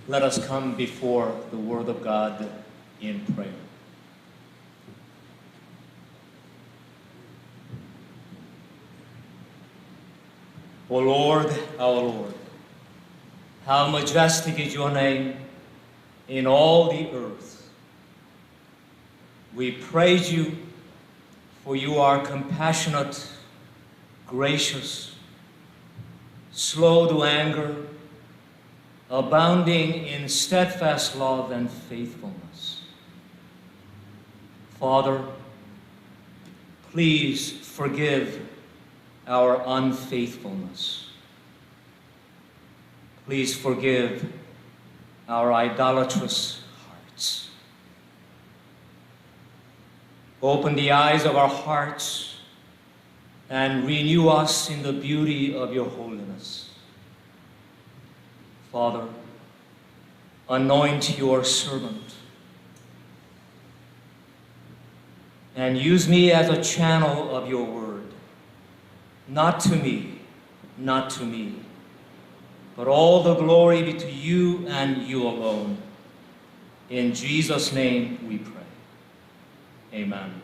Let us come before the Word of God in prayer. O Lord, our Lord, how majestic is your name in all the earth. We praise you, for you are compassionate, gracious, slow to anger, abounding in steadfast love and faithfulness. Father, please forgive our unfaithfulness. Please forgive our idolatrous hearts. Open the eyes of our hearts and renew us in the beauty of your holiness. Father, anoint your servant and use me as a channel of your word. Not to me, but all the glory be to you and you alone. In Jesus' name we pray. Amen.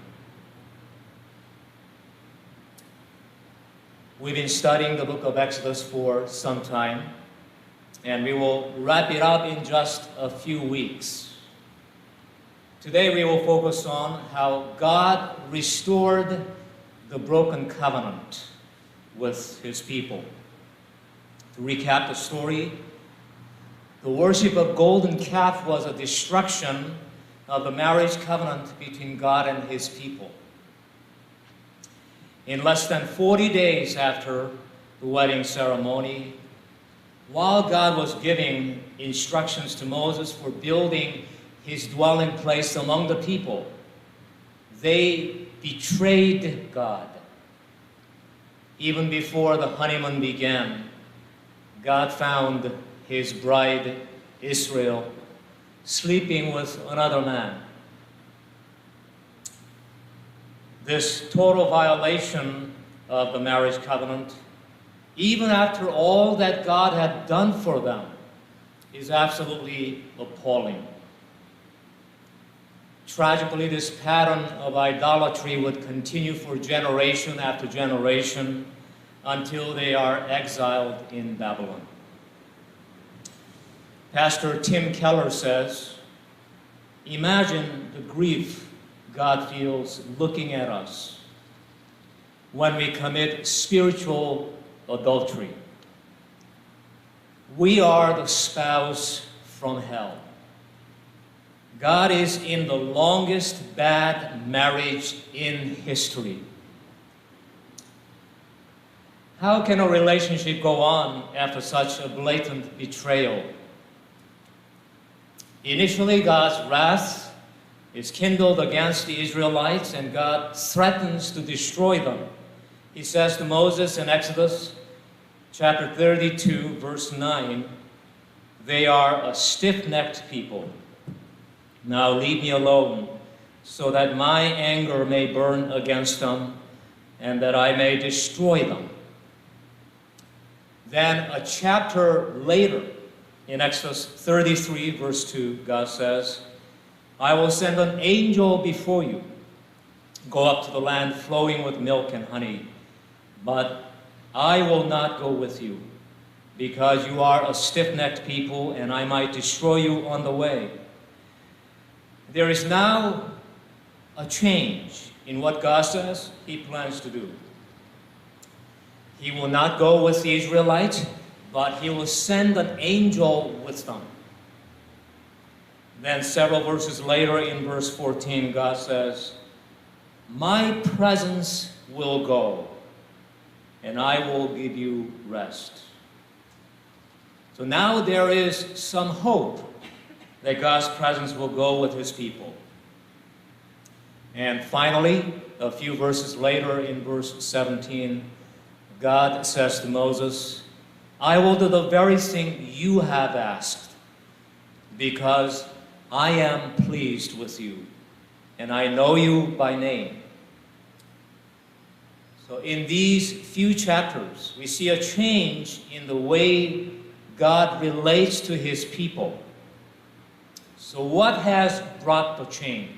We've been studying the book of Exodus for some time, and we will wrap it up in just a few weeks. Today we will focus on how God restored the broken covenant with his people. To recap the story, the worship of golden calf was a destruction of the marriage covenant between God and his people. In less than 40 days after the wedding ceremony, while God was giving instructions to Moses for building his dwelling place among the people, they betrayed God. Even before the honeymoon began, God found his bride, Israel, sleeping with another man. This total violation of the marriage covenant, even after all that God had done for them, is absolutely appalling. Tragically, this pattern of idolatry would continue for generation after generation until they are exiled in Babylon. Pastor Tim Keller says, imagine the grief God feels looking at us when we commit spiritual adultery. We are the spouse from hell. God is in the longest bad marriage in history. How can a relationship go on after such a blatant betrayal? Initially, God's wrath is kindled against the Israelites, and God threatens to destroy them. He says to Moses in Exodus chapter 32, verse 9, "They are a stiff-necked people. Now leave me alone, so that my anger may burn against them, and that I may destroy them." Then a chapter later, in Exodus 33, verse 2, God says, "I will send an angel before you. Go up to the land flowing with milk and honey, but I will not go with you, because you are a stiff-necked people, and I might destroy you on the way." There is now a change in what God says he plans to do. He will not go with the Israelites, but he will send an angel with them. Then several verses later, in verse 14, God says, "My presence will go, and I will give you rest." So now there is some hope that God's presence will go with his people. And finally, a few verses later, in verse 17, God says to Moses, "I will do the very thing you have asked, because I am pleased with you, and I know you by name." So in these few chapters, we see a change in the way God relates to his people So what has brought the change?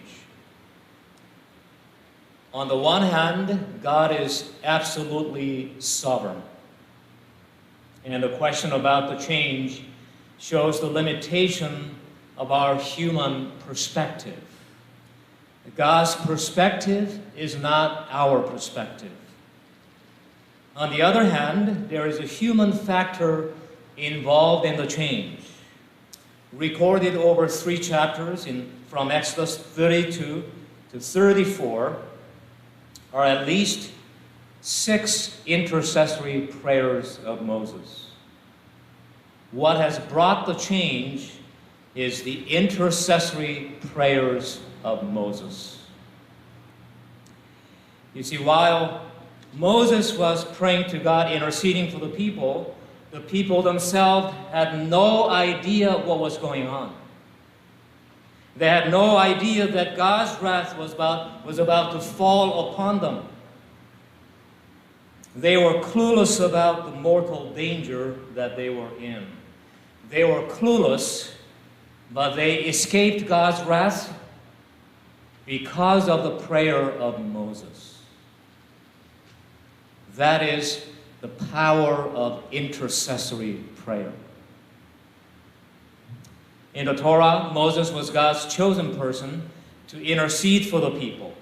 On the one hand, God is absolutely sovereign. And the question about the change shows the limitation of our human perspective. God's perspective is not our perspective. On the other hand, there is a human factor involved in the change. Recorded over 3 chapters from Exodus 32 to 34 are at least 6 intercessory prayers of Moses. What has brought the change is the intercessory prayers of Moses. You see, while Moses was praying to God, interceding for the people themselves had no idea what was going on. They had no idea that God's wrath was about to fall upon them. They were clueless about the mortal danger that they were in. They were clueless, but they escaped God's wrath because of the prayer of Moses. That is the power of intercessory prayer. In the Torah, Moses was God's chosen person to intercede for the people.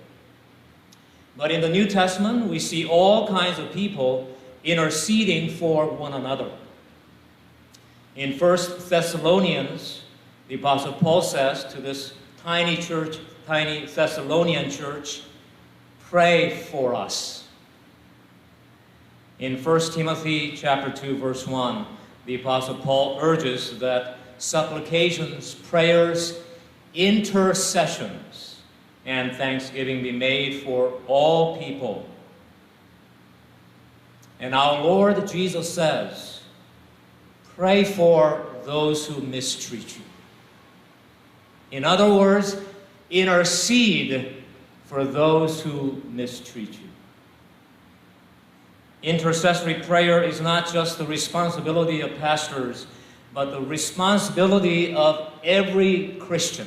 But in the New Testament, we see all kinds of people interceding for one another. In 1 Thessalonians, the Apostle Paul says to this tiny Thessalonian church, pray for us. In 1 Timothy chapter 2, verse 1, the Apostle Paul urges that supplications, prayers, intercessions, and thanksgiving be made for all people. And our Lord Jesus says, pray for those who mistreat you. In other words, intercede for those who mistreat you. Intercessory prayer is not just the responsibility of pastors, but the responsibility of every Christian.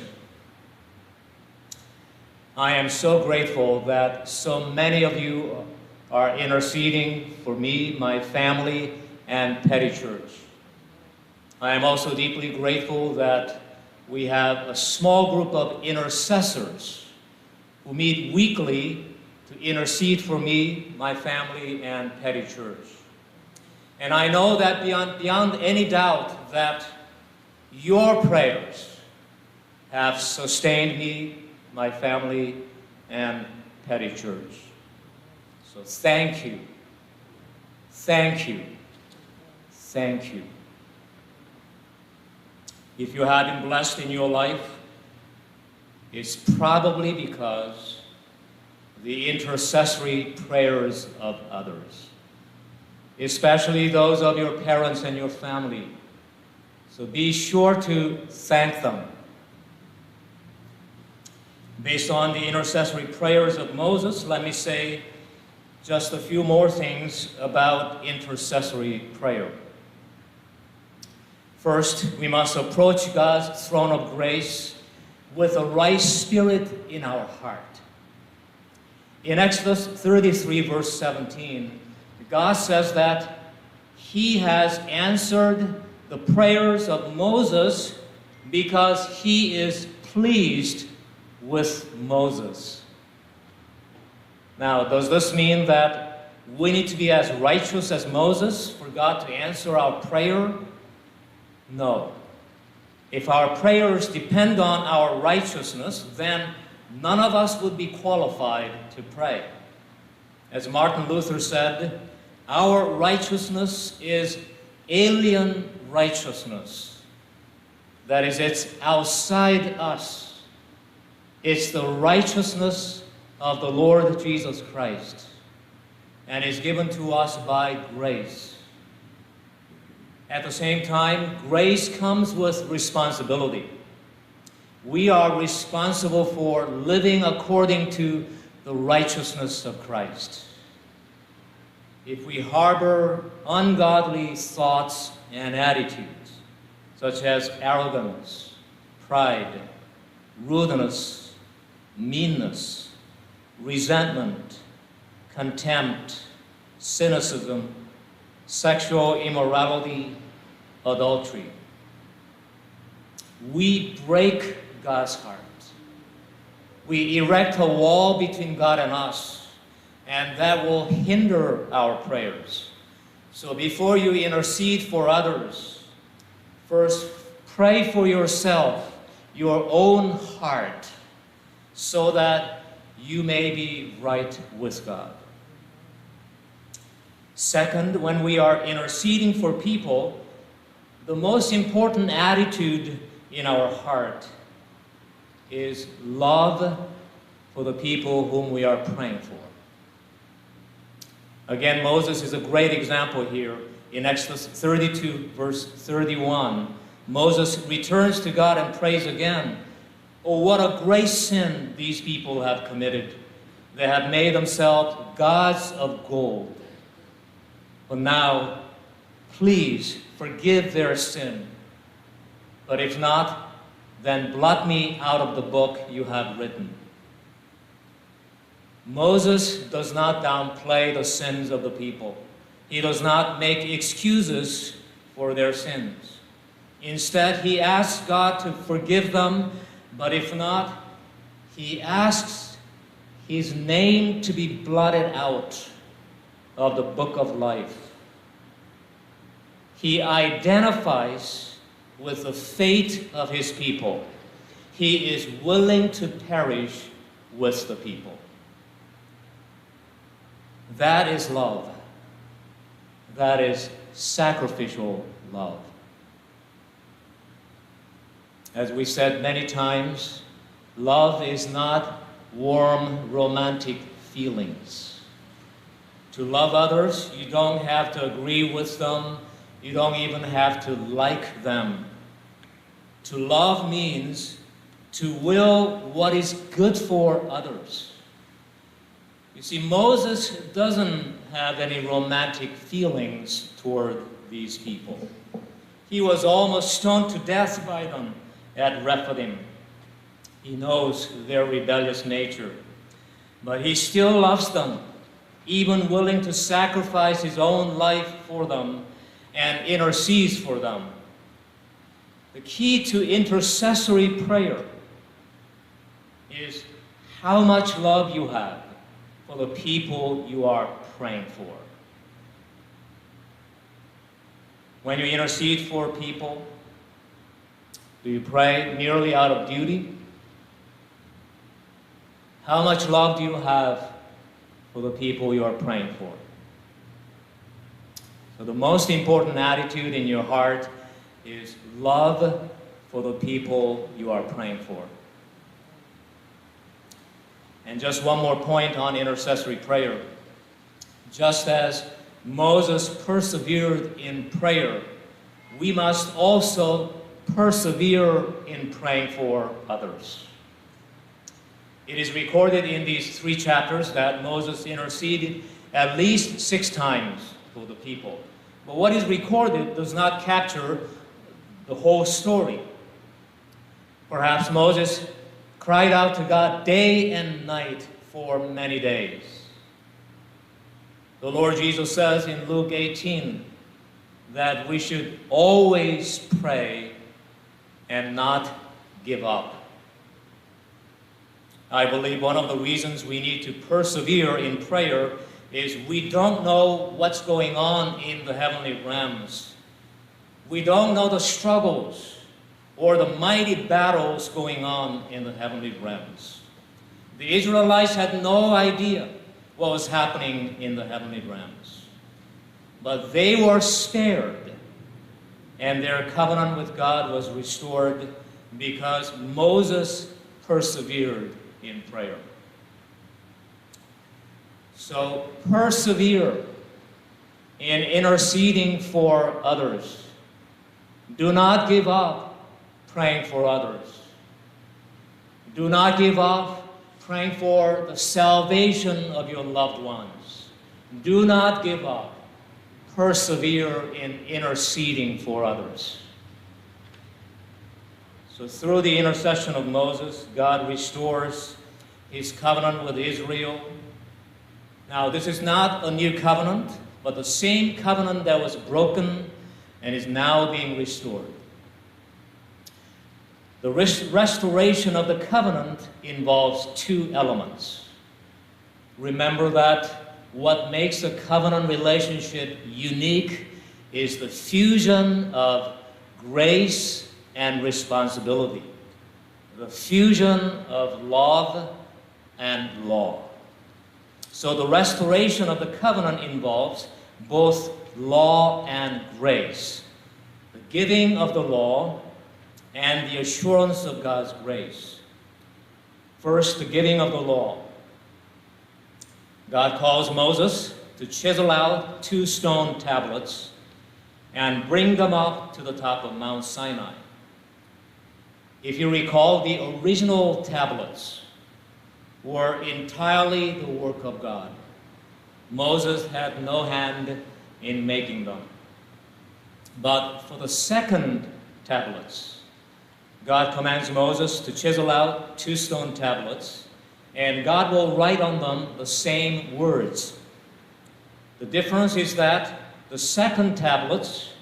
I am so grateful that so many of you are interceding for me, my family, and Peddie Church. I am also deeply grateful that we have a small group of intercessors who meet weekly to intercede for me, my family, and Peddie Church. And I know that beyond any doubt that your prayers have sustained me, my family, and Peddie Church. So thank you, thank you, thank you. If you have been blessed in your life, it's probably because the intercessory prayers of others, especially those of your parents and your family. So be sure to thank them. Based on the intercessory prayers of Moses, let me say just a few more things about intercessory prayer. First, we must approach God's throne of grace with a right spirit in our heart. In Exodus 33, verse 17, God says that He has answered the prayers of Moses because He is pleased with Moses. Now, does this mean that we need to be as righteous as Moses for God to answer our prayer? No. If our prayers depend on our righteousness, then none of us would be qualified to pray. As Martin Luther said, our righteousness is alien righteousness. That is, it's outside us. It's the righteousness of the Lord Jesus Christ, and is given to us by grace. At the same time, grace comes with responsibility. We are responsible for living according to the righteousness of Christ. If we harbor ungodly thoughts and attitudes, such as arrogance, pride, rudeness, meanness, resentment, contempt, cynicism, sexual immorality, adultery. We break God's heart. We erect a wall between God and us, and that will hinder our prayers. So before you intercede for others, first pray for yourself, your own heart, so that you may be right with God. Second, when we are interceding for people, the most important attitude in our heart is love for the people whom we are praying for. Again, Moses is a great example here. In Exodus 32, verse 31, Moses returns to God and prays again. Oh, what a great sin these people have committed. They have made themselves gods of gold. But now, please forgive their sin. But if not, then blot me out of the book you have written. Moses does not downplay the sins of the people. He does not make excuses for their sins. Instead, he asks God to forgive them, but if not, he asks his name to be blotted out of the book of life. He identifies with the fate of his people. He is willing to perish with the people. That is love. That is sacrificial love. As we said many times, love is not warm, romantic feelings. To love others, you don't have to agree with them. You don't even have to like them. To love means to will what is good for others. You see, Moses doesn't have any romantic feelings toward these people. He was almost stoned to death by them at Rephidim. He knows their rebellious nature, but he still loves them, even willing to sacrifice his own life for them and intercedes for them. The key to intercessory prayer is how much love you have for the people you are praying for. When you intercede for people, do you pray merely out of duty? How much love do you have for the people you are praying for? So the most important attitude in your heart is love for the people you are praying for. And just one more point on intercessory prayer. Just as Moses persevered in prayer, we must also persevere in praying for others. It is recorded in these 3 chapters that Moses interceded at least 6 times for the people. But what is recorded does not capture the whole story. Perhaps Moses cried out to God day and night for many days. The Lord Jesus says in Luke 18 that we should always pray and not give up. I believe one of the reasons we need to persevere in prayer is we don't know what's going on in the heavenly realms. We don't know the struggles or the mighty battles going on in the heavenly realms. The Israelites had no idea what was happening in the heavenly realms. But they were spared, and their covenant with God was restored because Moses persevered in prayer. So persevere in interceding for others. Do not give up praying for others. Do not give up praying for the salvation of your loved ones. Do not give up. Persevere in interceding for others. So through the intercession of Moses, God restores his covenant with Israel. Now, this is not a new covenant, but the same covenant that was broken and is now being restored. The restoration of the covenant involves two elements. Remember that what makes a covenant relationship unique is the fusion of grace and responsibility, the fusion of love and law. So the restoration of the covenant involves both law and grace, the giving of the law and the assurance of God's grace. First, the giving of the law. God calls Moses to chisel out 2 stone tablets and bring them up to the top of Mount Sinai. If you recall, the original tablets were entirely the work of God. Moses had no hand in making them. But for the second tablets, God commands Moses to chisel out 2 stone tablets, and God will write on them the same words. The difference is that the second tablets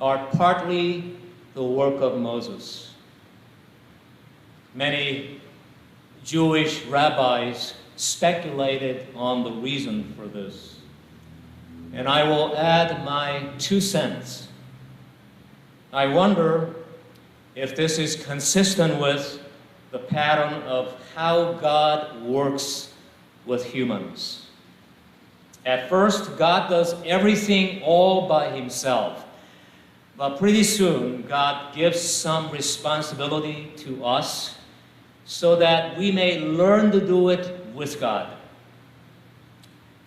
are partly the work of Moses. Many Jewish rabbis speculated on the reason for this. And I will add my 2 cents. I wonder if this is consistent with the pattern of how God works with humans. At first, God does everything all by himself. But pretty soon, God gives some responsibility to us so that we may learn to do it with God.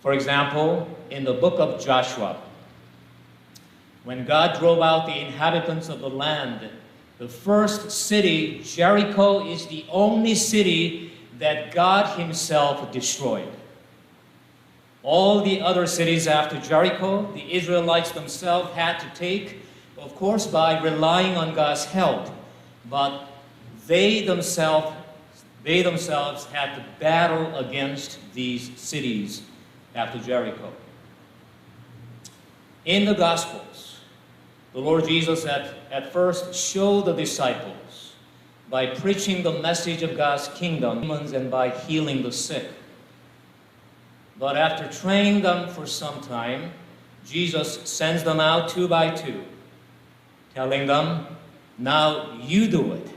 For example, in the book of Joshua, when God drove out the inhabitants of the land, the first city, Jericho, is the only city that God himself destroyed. All the other cities after Jericho, the Israelites themselves had to take, of course, by relying on God's help, but they themselves had to battle against these cities after Jericho. In the Gospels, the Lord Jesus at first showed the disciples by preaching the message of God's kingdom and by healing the sick. But after training them for some time, Jesus sends them out 2 by 2, telling them, "Now you do it."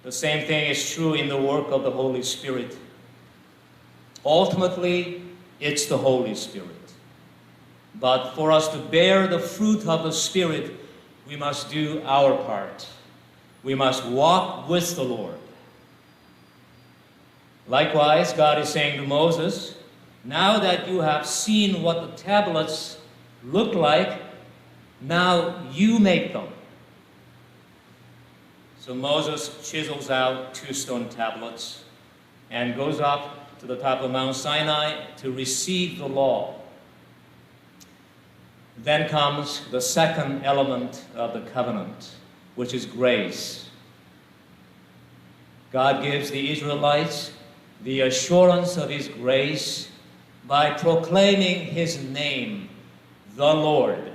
The same thing is true in the work of the Holy Spirit. Ultimately, it's the Holy Spirit. But for us to bear the fruit of the Spirit, we must do our part. We must walk with the Lord. Likewise, God is saying to Moses, "Now that you have seen what the tablets look like, now you make them." So Moses chisels out 2 stone tablets and goes up to the top of Mount Sinai to receive the law. Then comes the second element of the covenant, which is grace. God gives the Israelites the assurance of his grace by proclaiming his name, the Lord.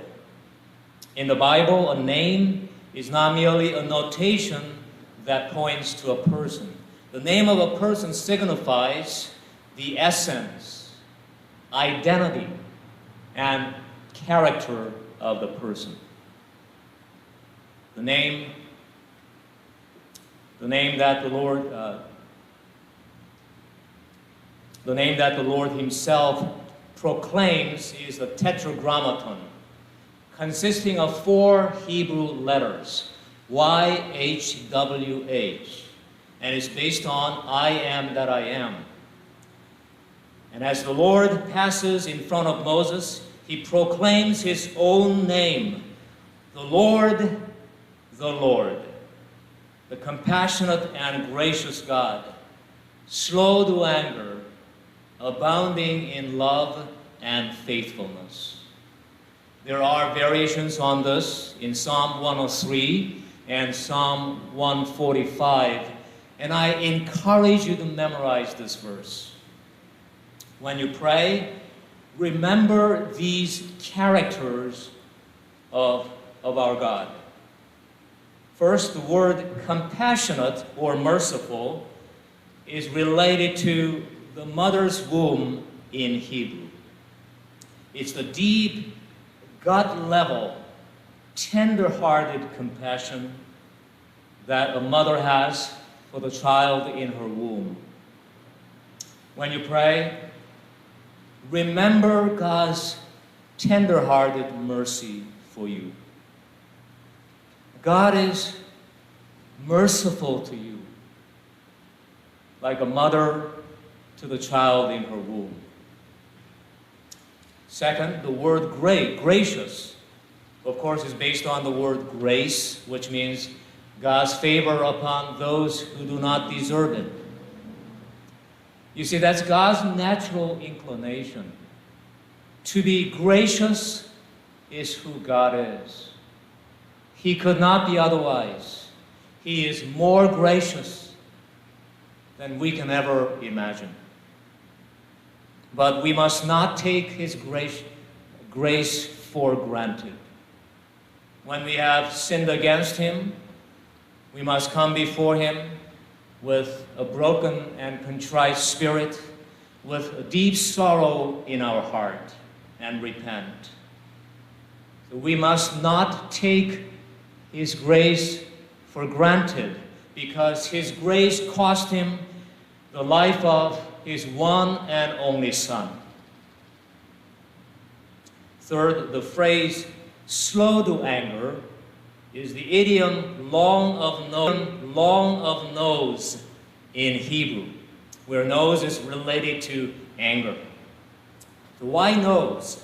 In the Bible, a name is not merely a notation that points to a person. The name of a person signifies the essence, identity, and character of the person. The name that the Lord himself proclaims is the Tetragrammaton, consisting of 4 Hebrew letters, YHWH, and is based on I am that I am. And as the Lord passes in front of Moses, he proclaims his own name, the Lord, the compassionate and gracious God, slow to anger, abounding in love and faithfulness. There are variations on this. In Psalm 103, and Psalm 145. And I encourage you to memorize this verse. When you pray, remember these characters of our God. First, the word compassionate or merciful is related to the mother's womb in Hebrew. It's the deep, gut-level, tender-hearted compassion that a mother has for the child in her womb. When you pray, remember God's tender-hearted mercy for you. God is merciful to you, like a mother to the child in her womb. Second, the word gracious, of course, is based on the word grace, which means God's favor upon those who do not deserve it. You see, that's God's natural inclination. To be gracious is who God is. He could not be otherwise. He is more gracious than we can ever imagine. But we must not take His grace for granted. When we have sinned against Him, we must come before Him with a broken and contrite spirit, with a deep sorrow in our heart, and repent. So we must not take His grace for granted, because His grace cost Him the life of His one and only Son. Third, the phrase slow to anger is the idiom long of nose in Hebrew, where nose is related to anger. So why nose?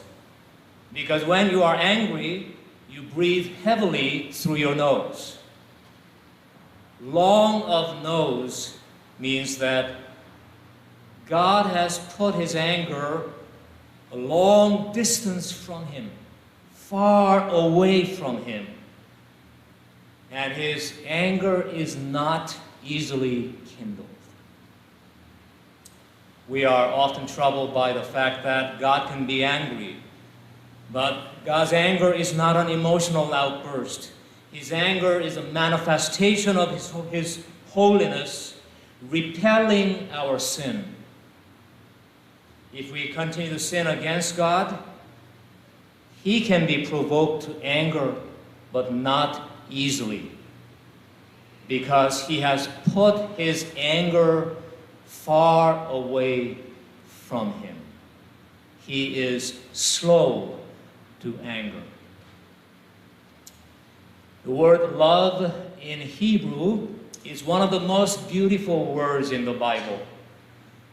Because when you are angry, you breathe heavily through your nose. Long of nose means that God has put His anger a long distance from Him, far away from Him. And His anger is not easily kindled. We are often troubled by the fact that God can be angry, but God's anger is not an emotional outburst. His anger is a manifestation of His holiness, repelling our sin. If we continue to sin against God, He can be provoked to anger, but not easily, because He has put His anger far away from Him. He is slow to anger. The word love in Hebrew is one of the most beautiful words in the Bible.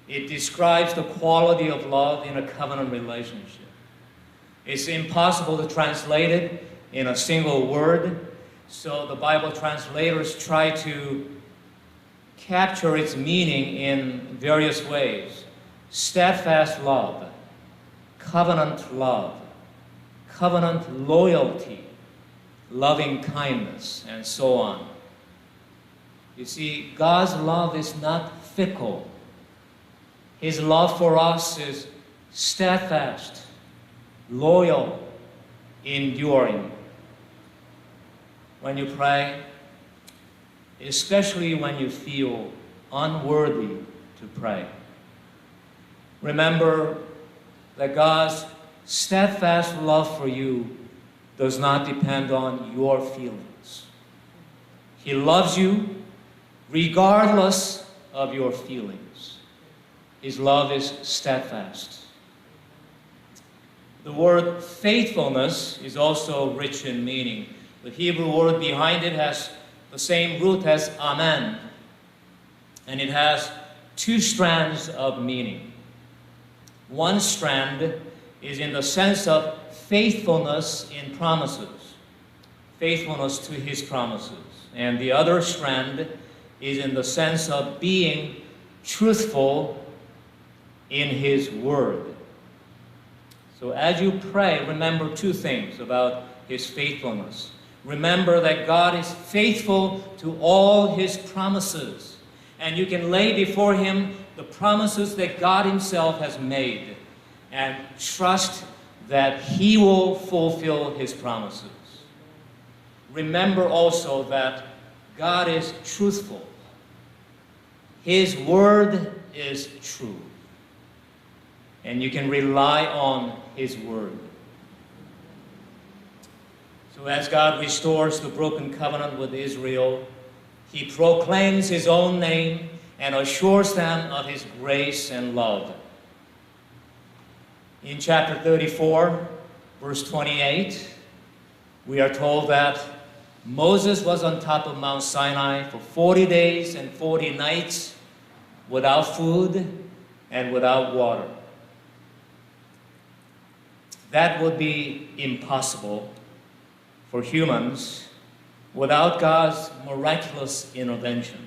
It describes the quality of love in a covenant relationship. It's impossible to translate it in a single word, so the Bible translators try to capture its meaning in various ways. Steadfast love, covenant loyalty, loving kindness, and so on. You see, God's love is not fickle. His love for us is steadfast, loyal, enduring. When you pray, especially when you feel unworthy to pray, remember that God's steadfast love for you does not depend on your feelings. He loves you regardless of your feelings. His love is steadfast. The word faithfulness is also rich in meaning. The Hebrew word behind it has the same root as amen, and it has two strands of meaning. One strand is in the sense of faithfulness in promises, faithfulness to His promises, and the other strand is in the sense of being truthful in His word. So as you pray, remember two things about His faithfulness. remember that God is faithful to all his promises. And you can lay before him the promises that God himself has made and trust that he will fulfill his promises. Remember also that God is truthful. His word is true. And you can rely on his word. So as God restores the broken covenant with Israel, he proclaims his own name and assures them of his grace and love. In chapter 34, verse 28, we are told that Moses was on top of Mount Sinai for 40 days and 40 nights without food and without water. That would be impossible for humans without God's miraculous intervention.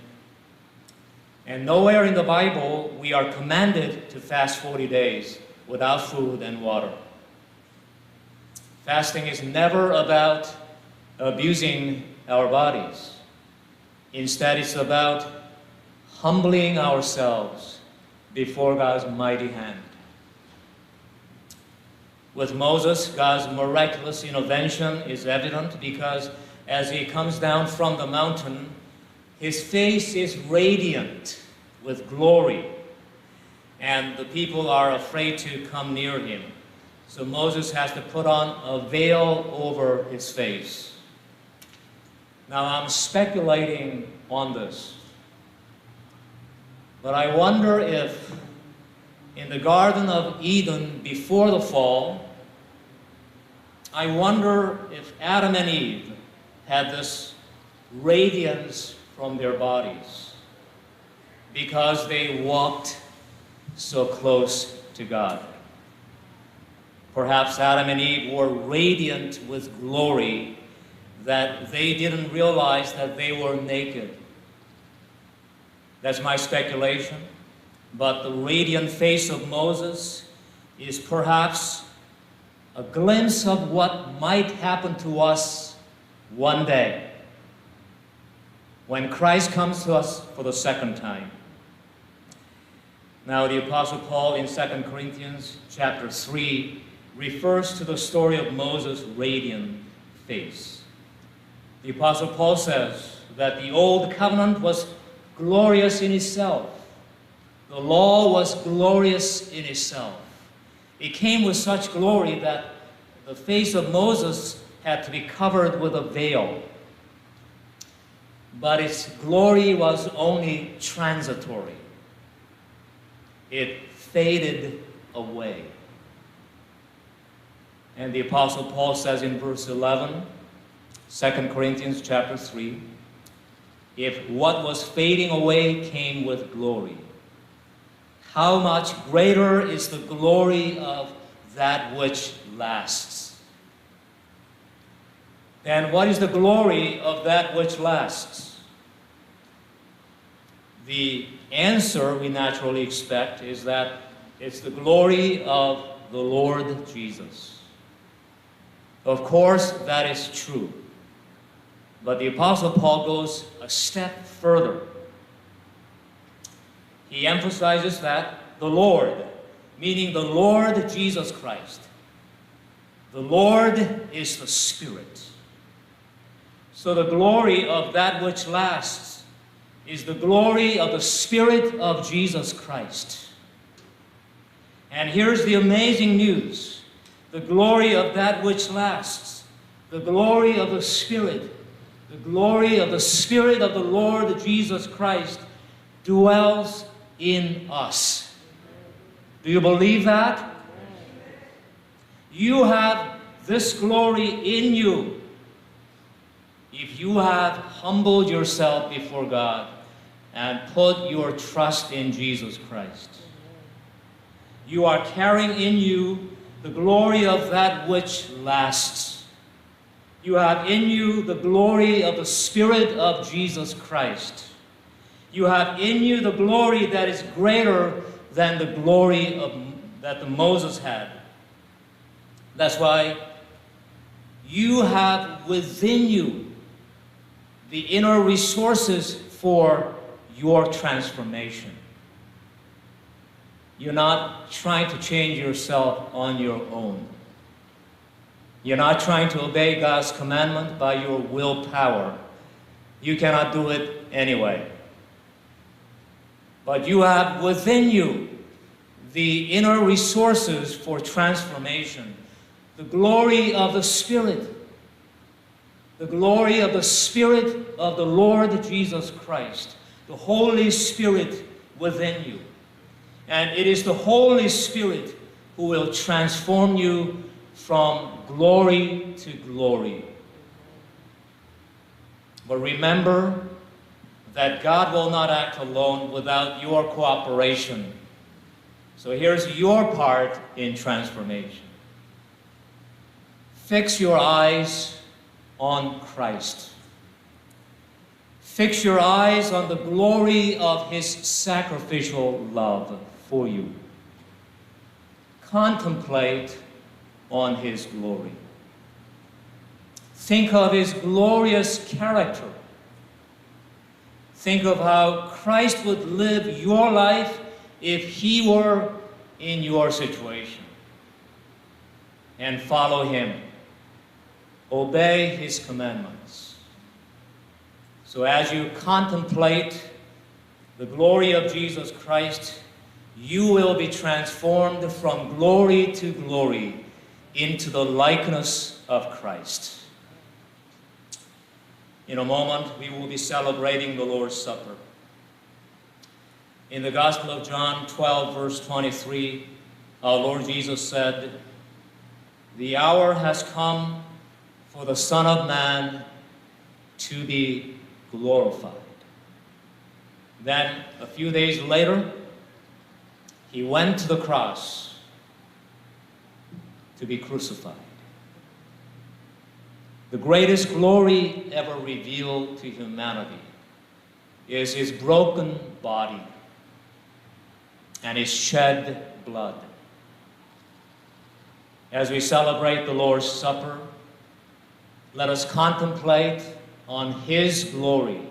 And nowhere in the Bible we are commanded to fast 40 days without food and water. Fasting is never about abusing our bodies. Instead, it's about humbling ourselves before God's mighty hand. With Moses, God's miraculous intervention is evident because as he comes down from the mountain, his face is radiant with glory, and the people are afraid to come near him. So Moses has to put on a veil over his face. Now I'm speculating on this, but I wonder if in the Garden of Eden before the fall, I wonder if Adam and Eve had this radiance from their bodies because they walked so close to God. Perhaps Adam and Eve were radiant with glory that they didn't realize that they were naked. That's my speculation. But the radiant face of Moses is perhaps a glimpse of what might happen to us one day when Christ comes to us for the second time. Now, the Apostle Paul in 2 Corinthians chapter 3 refers to the story of Moses' radiant face. The Apostle Paul says that the old covenant was glorious in itself. The law was glorious in itself. It came with such glory that the face of Moses had to be covered with a veil. But its glory was only transitory. It faded away. And the Apostle Paul says in verse 11, 2 Corinthians chapter 3, if what was fading away came with glory, how much greater is the glory of that which lasts? And what is the glory of that which lasts? The answer we naturally expect is that it's the glory of the Lord Jesus. Of course, that is true. But the Apostle Paul goes a step further. He emphasizes that the Lord, meaning the Lord Jesus Christ, the Lord is the Spirit. So the glory of that which lasts is the glory of the Spirit of Jesus Christ. And here's the amazing news. The glory of that which lasts, the glory of the Spirit, the glory of the Spirit of the Lord Jesus Christ dwells in us. Do you believe that? You have this glory in you if you have humbled yourself before God and put your trust in Jesus Christ. You are carrying in you the glory of that which lasts. You have in you the glory of the Spirit of Jesus Christ. You have in you the glory that is greater than the glory that Moses had. That's why You have within you the inner resources for your transformation. You're not trying to change yourself on your own. You're not trying to obey God's commandment by your willpower. You cannot do it anyway. But you have within you the inner resources for transformation. The glory of the Spirit. The glory of the Spirit of the Lord Jesus Christ. The Holy Spirit within you. And it is the Holy Spirit who will transform you from glory to glory. But remember that God will not act alone without your cooperation. So here's your part in transformation. Fix your eyes on Christ. Fix your eyes on the glory of His sacrificial love for you. Contemplate on His glory. Think of His glorious character. Think of how Christ would live your life if He were in your situation. And follow Him. Obey His commandments. So as you contemplate the glory of Jesus Christ, you will be transformed from glory to glory into the likeness of Christ. In a moment, we will be celebrating the Lord's Supper. In the Gospel of John 12, verse 23, our Lord Jesus said, "The hour has come for the Son of Man to be glorified." Then, a few days later, He went to the cross to be crucified. The greatest glory ever revealed to humanity is His broken body and His shed blood. As we celebrate the Lord's Supper, let us contemplate on His glory.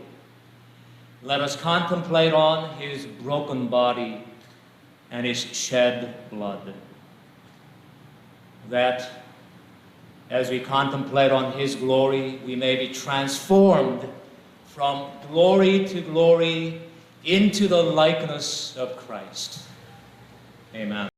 Let us contemplate on His broken body and His shed blood. That as we contemplate on His glory, we may be transformed from glory to glory into the likeness of Christ. Amen.